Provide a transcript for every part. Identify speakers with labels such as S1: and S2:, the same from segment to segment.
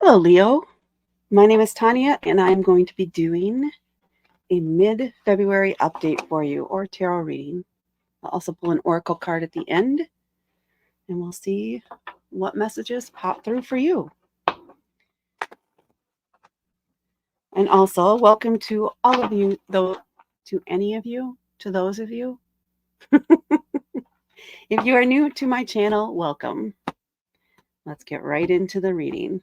S1: Hello, Leo. My name is Tanya, and I'm going to be doing a mid February update for you or tarot reading. I'll also pull an oracle card at the end, and we'll see what messages pop through for you. And also, welcome to all of you, though, to any of you, to those of you. If you are new to my channel, welcome. Let's get right into the reading.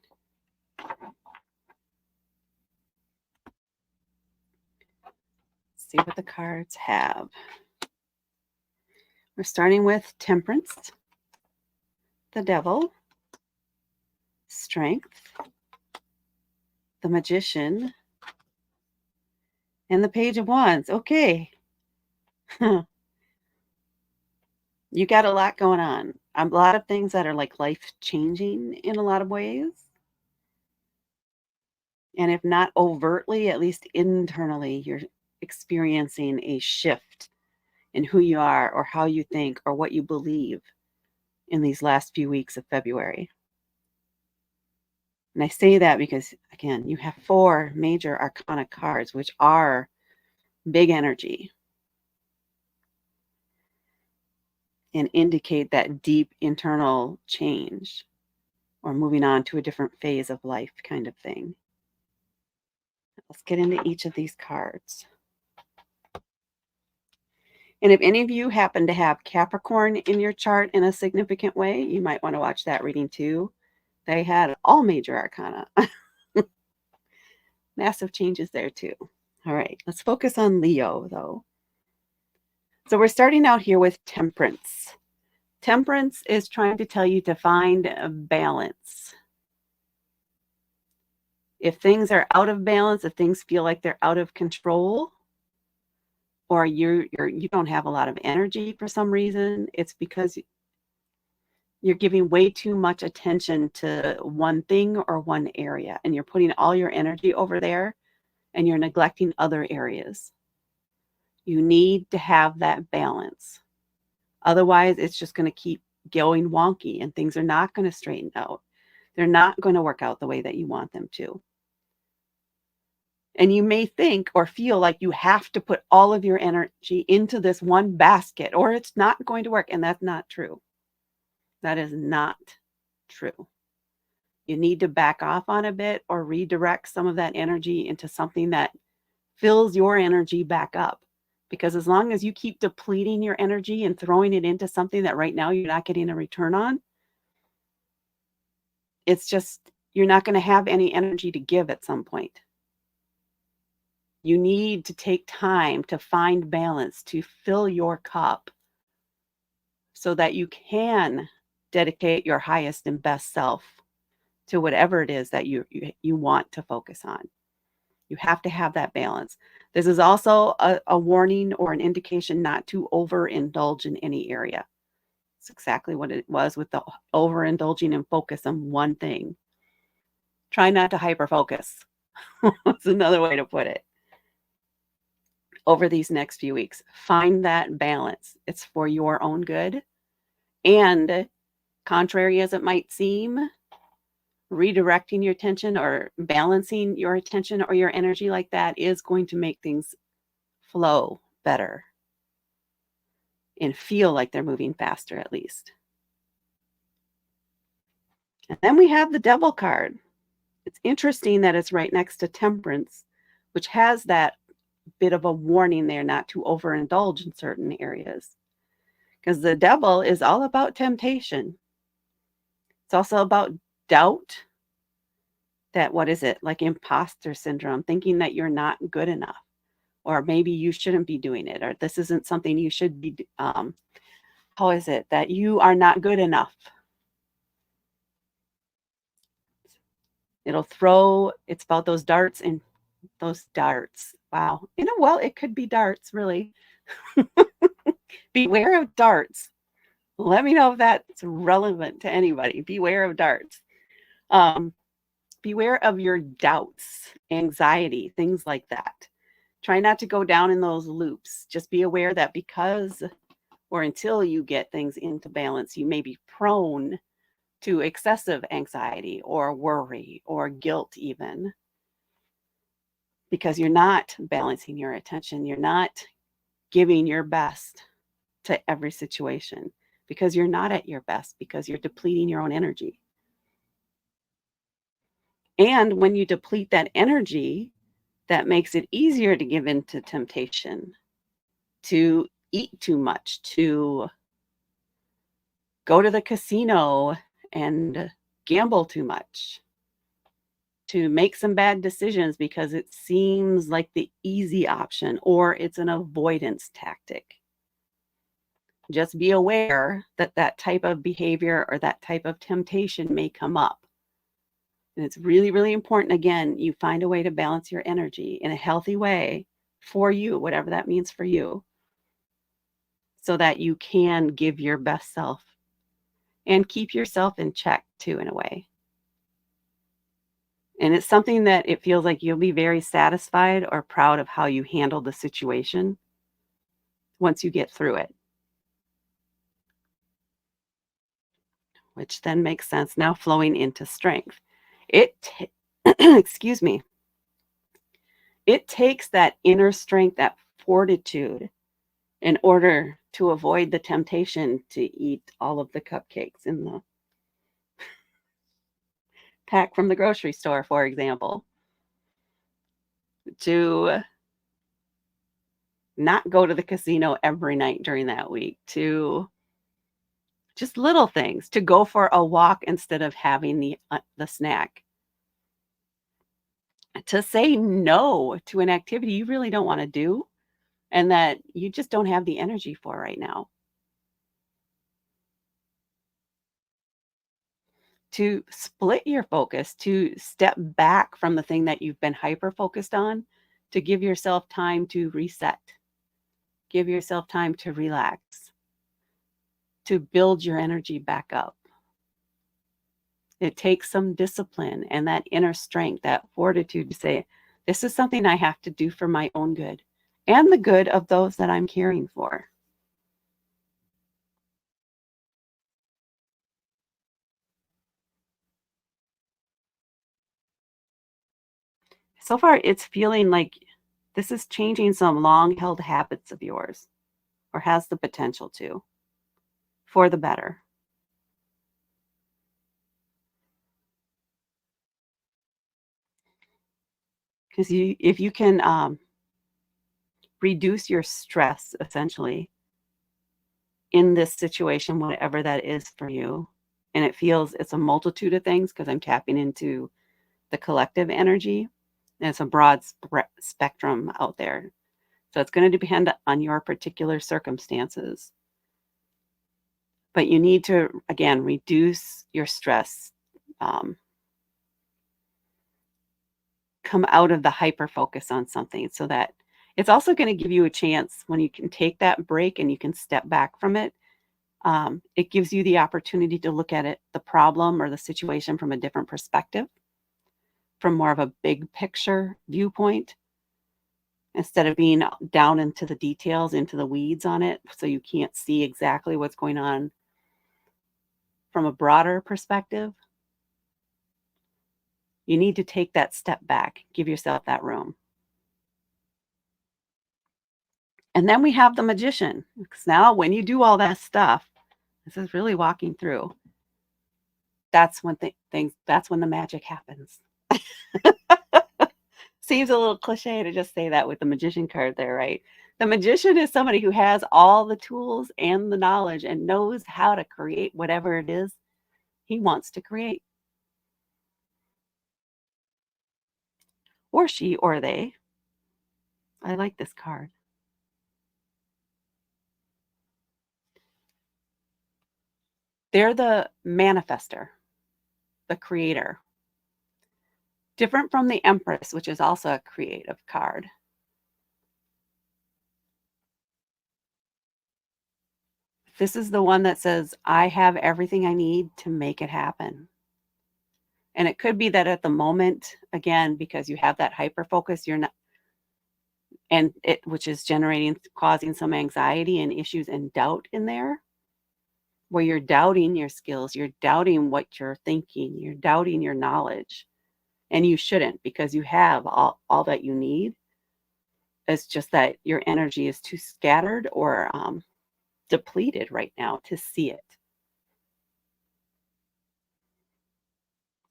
S1: See what the cards have. We're starting with Temperance, the Devil, Strength, the Magician, and the Page of Wands. Okay. You got a lot going on. A lot of things that are like life changing in a lot of ways. And if not overtly, at least internally, you're experiencing a shift in who you are or how you think or what you believe in these last few weeks of February. And I say that because, again, you have 4 major arcana cards, which are big energy and indicate that deep internal change or moving on to a different phase of life kind of thing. Let's get into each of these cards. And if any of you happen to have Capricorn in your chart in a significant way, you might want to watch that reading too. They had all major arcana. Massive changes there too. All right, let's focus on Leo though. So we're starting out here with Temperance. Temperance is trying to tell you to find a balance. If things are out of balance, if things feel like they're out of control, or you don't have a lot of energy for some reason, it's because you're giving way too much attention to one thing or one area, and you're putting all your energy over there, and you're neglecting other areas. You need to have that balance. Otherwise, it's just going to keep going wonky, and things are not going to straighten out. They're not going to work out the way that you want them to. And you may think or feel like you have to put all of your energy into this one basket, or it's not going to work. And that's not true. That is not true. You need to back off on a bit or redirect some of that energy into something that fills your energy back up. Because as long as you keep depleting your energy and throwing it into something that right now you're not getting a return on, it's just, you're not going to have any energy to give at some point. You need to take time to find balance, to fill your cup so that you can dedicate your highest and best self to whatever it is that you want to focus on. You have to have that balance. This is also a warning or an indication not to overindulge in any area. It's exactly what it was with the overindulging and focus on one thing. Try not to hyperfocus. That's another way to put it. Over these next few weeks, find that balance. It's for your own good. And contrary as it might seem, redirecting your attention or balancing your attention or your energy like that is going to make things flow better and feel like they're moving faster at least. And then we have the Devil card. It's interesting that it's right next to Temperance, which has that bit of a warning there not to overindulge in certain areas. Because the Devil is all about temptation. It's also about doubt, that what is it, like imposter syndrome, thinking that you're not good enough, or maybe you shouldn't be doing it, or this isn't something you should be, how is it, that you are not good enough. It's about those darts and those darts. Wow. Well, it could be darts, really. Beware of darts. Let me know if that's relevant to anybody. Beware of darts. Beware of your doubts, anxiety, things like that. Try not to go down in those loops. Just be aware that because or until you get things into balance, you may be prone to excessive anxiety or worry or guilt, even because you're not balancing your attention. You're not giving your best to every situation because you're not at your best because you're depleting your own energy. And when you deplete that energy, that makes it easier to give in to temptation, to eat too much, to go to the casino and gamble too much, to make some bad decisions because it seems like the easy option or it's an avoidance tactic. Just be aware that that type of behavior or that type of temptation may come up. And it's really, really important, again, you find a way to balance your energy in a healthy way for you, whatever that means for you, so that you can give your best self and keep yourself in check too, in a way. And it's something that it feels like you'll be very satisfied or proud of how you handle the situation once you get through it, which then makes sense now flowing into strength. Excuse me. It takes that inner strength, that fortitude, in order to avoid the temptation to eat all of the cupcakes in the pack from the grocery store, for example, to not go to the casino every night during that week, to just little things, to go for a walk instead of having the snack, to say no to an activity you really don't want to do and that you just don't have the energy for right now, to split your focus, to step back from the thing that you've been hyper focused on, to give yourself time to reset, give yourself time to relax, to build your energy back up. It takes some discipline and that inner strength, that fortitude to say, this is something I have to do for my own good and the good of those that I'm caring for. So far, it's feeling like this is changing some long held habits of yours or has the potential to for the better. Because if you can reduce your stress essentially in this situation, whatever that is for you, and it's a multitude of things because I'm tapping into the collective energy. And it's a broad spectrum out there. So it's going to depend on your particular circumstances. But you need to, again, reduce your stress, um, come out of the hyper focus on something so that it's also going to give you a chance when you can take that break and you can step back from it. It gives you the opportunity to look at it, the problem or the situation from a different perspective, from more of a big picture viewpoint, instead of being down into the details, into the weeds on it, so you can't see exactly what's going on from a broader perspective. You need to take that step back, give yourself that room. And then we have the magician. Because now when you do all that stuff, this is really walking through. That's when that's when the magic happens. Seems a little cliche to just say that with the magician card there, right? The magician is somebody who has all the tools and the knowledge and knows how to create whatever it is he wants to create. Or she or they. I like this card. They're the manifester, the creator. Different from the Empress, which is also a creative card. This is the one that says, I have everything I need to make it happen. And it could be that at the moment, again, because you have that hyper focus, you're not, and which is causing some anxiety and issues and doubt in there. where you're doubting your skills, you're doubting what you're thinking, you're doubting your knowledge. And you shouldn't, because you have all that you need. It's just that your energy is too scattered or depleted right now to see it.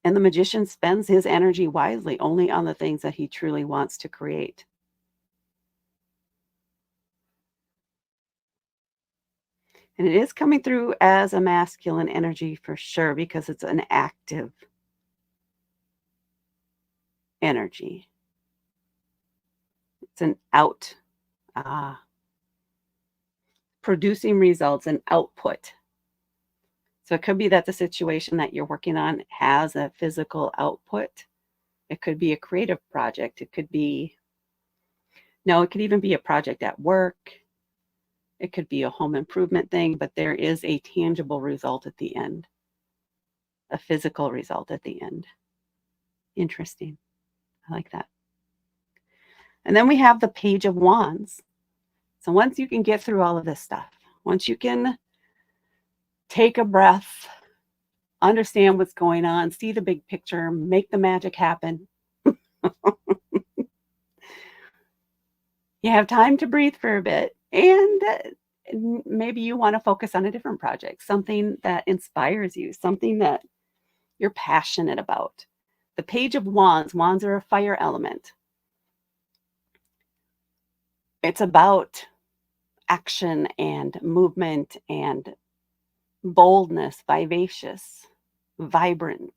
S1: And the magician spends his energy wisely only on the things that he truly wants to create. And it is coming through as a masculine energy for sure, because it's an active energy. It's an ah, producing results and output. So it could be that the situation that you're working on has a physical output. It could be a creative project. It could even be a project at work. It could be a home improvement thing, but there is a tangible result at the end, a physical result at the end. Interesting. I like that. And then we have the Page of Wands. So once you can get through all of this stuff, once you can take a breath, understand what's going on, see the big picture, make the magic happen, you have time to breathe for a bit, and maybe you want to focus on a different project, something that inspires you, something that you're passionate about. The Page of Wands, wands are a fire element. It's about action and movement and boldness, vivacious, vibrant.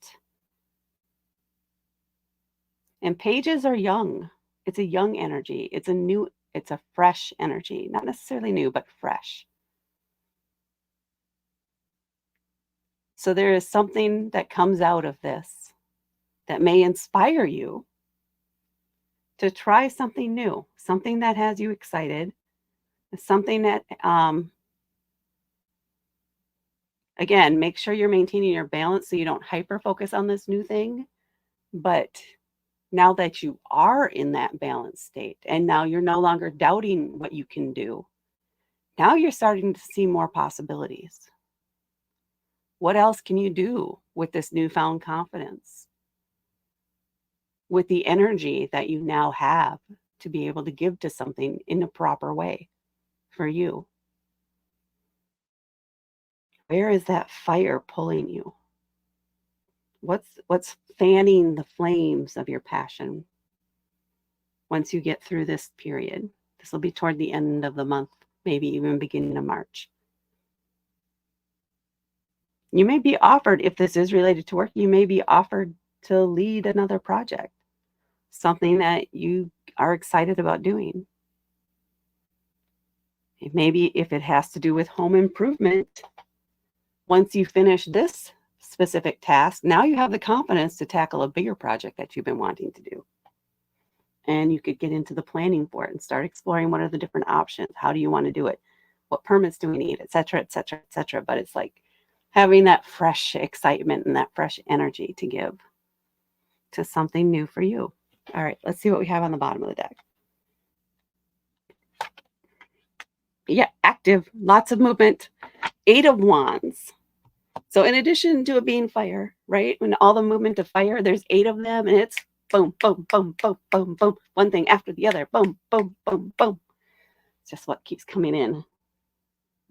S1: And pages are young. It's a young energy. It's a fresh energy, not necessarily new, but fresh. So there is something that comes out of this that may inspire you to try something new, something that has you excited, something that, again, make sure you're maintaining your balance so you don't hyper focus on this new thing. But now that you are in that balanced state and now you're no longer doubting what you can do, now you're starting to see more possibilities. What else can you do with this newfound confidence? With the energy that you now have to be able to give to something in a proper way for you? Where is that fire pulling you? What's fanning the flames of your passion once you get through this period? This will be toward the end of the month, maybe even beginning of March. You may be offered, if this is related to work, you may be offered to lead another project, something that you are excited about doing. Maybe if it has to do with home improvement, once you finish this specific task, now you have the confidence to tackle a bigger project that you've been wanting to do. And you could get into the planning for it and start exploring what are the different options. How do you want to do it? What permits do we need, et cetera, et cetera, et cetera. But it's like having that fresh excitement and that fresh energy to give to something new for you. All right, let's see what we have on the bottom of the deck. Yeah, active, lots of movement. 8 of Wands. So in addition to it being fire, right? When all the movement of fire, there's 8 of them, and it's boom, boom, boom, boom, boom, boom. One thing after the other. Boom, boom, boom, boom. It's just what keeps coming in.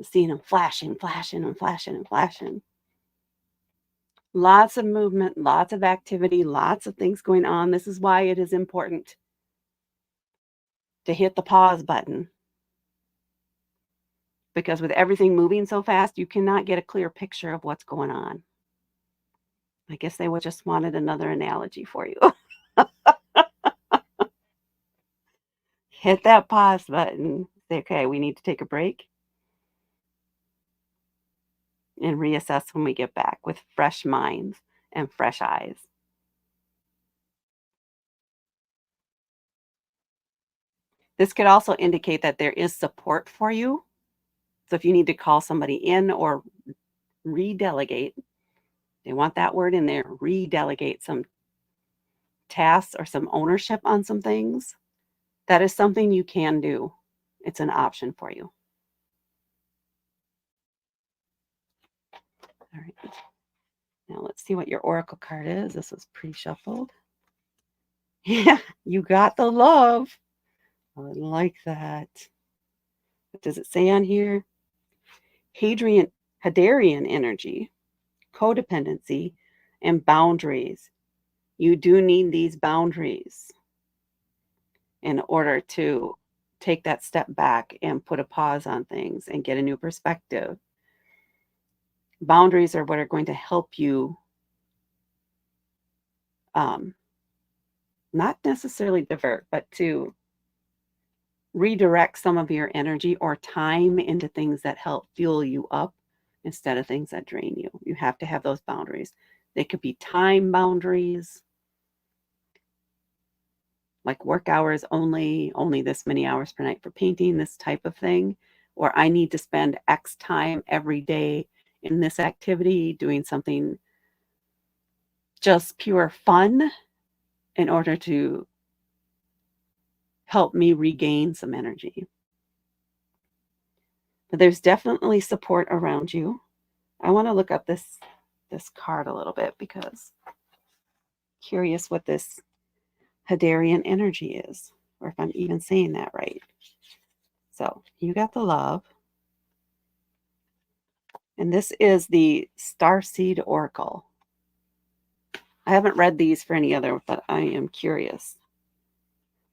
S1: Seeing them flashing, flashing, and flashing, and flashing. Lots of movement, lots of activity, lots of things going on. This is why it is important to hit the pause button. Because with everything moving so fast, you cannot get a clear picture of what's going on. I guess they would just wanted another analogy for you. Hit that pause button. Say, okay, we need to take a break and reassess when we get back with fresh minds and fresh eyes. This could also indicate that there is support for you. So if you need to call somebody in or redelegate, they want that word in there, redelegate some tasks or some ownership on some things. That is something you can do. It's an option for you. All right. Now let's see what your oracle card is. This was pre-shuffled. Yeah, you got the love. I like that. What does it say on here? Hadarian energy, codependency, and boundaries. You do need these boundaries in order to take that step back and put a pause on things and get a new perspective. Boundaries are what are going to help you not necessarily divert, but to redirect some of your energy or time into things that help fuel you up instead of things that drain you. You have to have those boundaries. They could be time boundaries, like work hours only this many hours per night for painting, this type of thing, or I need to spend X time every day in this activity doing something just pure fun in order to help me regain some energy. But there's definitely support around you. I want to look up this card a little bit because I'm curious what this Hadarian energy is, or if I'm even saying that right. So you got the love. And this is the Starseed Oracle. I haven't read these for any other, but I am curious.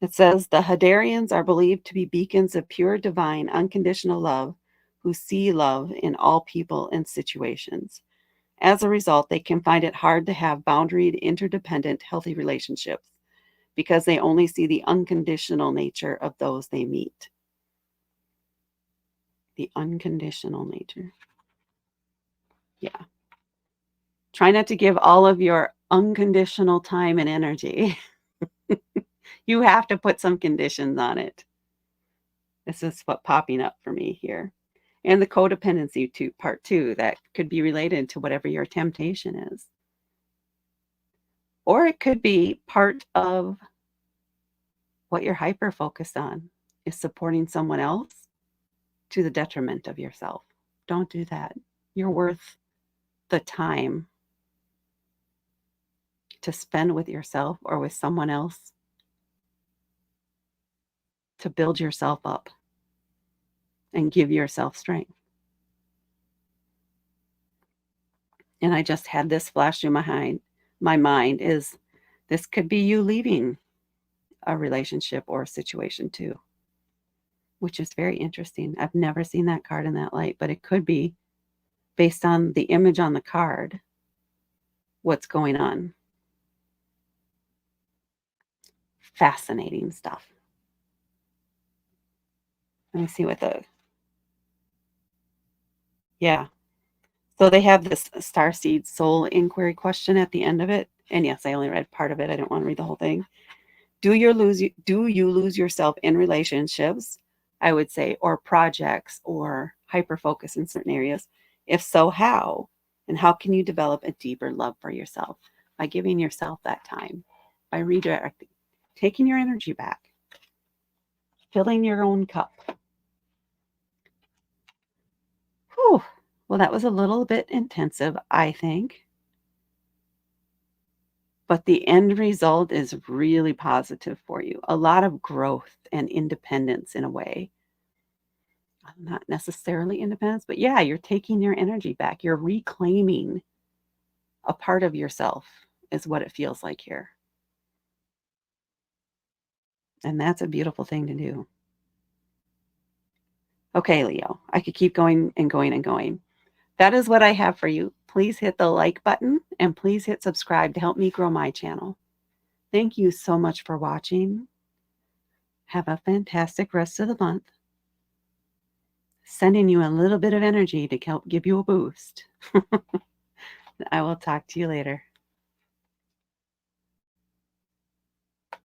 S1: It says the Hadarians are believed to be beacons of pure, divine, unconditional love who see love in all people and situations. As a result, they can find it hard to have boundaried, interdependent, healthy relationships because they only see the unconditional nature of those they meet. The unconditional nature. Yeah. Try not to give all of your unconditional time and energy. You have to put some conditions on it. This is what popping up for me here. And the codependency part two, that could be related to whatever your temptation is. Or it could be part of what you're hyper focused on is supporting someone else to the detriment of yourself. Don't do that. You're worth the time to spend with yourself or with someone else to build yourself up and give yourself strength. And I just had this flash through my mind is this could be you leaving a relationship or a situation too, which is very interesting. I've never seen that card in that light, but it could be based on the image on the card, what's going on. Fascinating stuff. Let me see what yeah. So they have this Starseed Soul Inquiry question at the end of it. And yes, I only read part of it. I don't want to read the whole thing. Do you lose yourself in relationships, I would say, or projects or hyper focus in certain areas? If so, how? And how can you develop a deeper love for yourself? By giving yourself that time, by redirecting, taking your energy back, filling your own cup. Whew. Well, that was a little bit intensive, I think. But the end result is really positive for you. A lot of growth and independence in a way. Not necessarily independence, but yeah, you're taking your energy back. You're reclaiming a part of yourself, is what it feels like here. And that's a beautiful thing to do. Okay, Leo, I could keep going and going and going. That is what I have for you. Please hit the like button and please hit subscribe to help me grow my channel. Thank you so much for watching. Have a fantastic rest of the month. Sending you a little bit of energy to help give you a boost. I will talk to you later.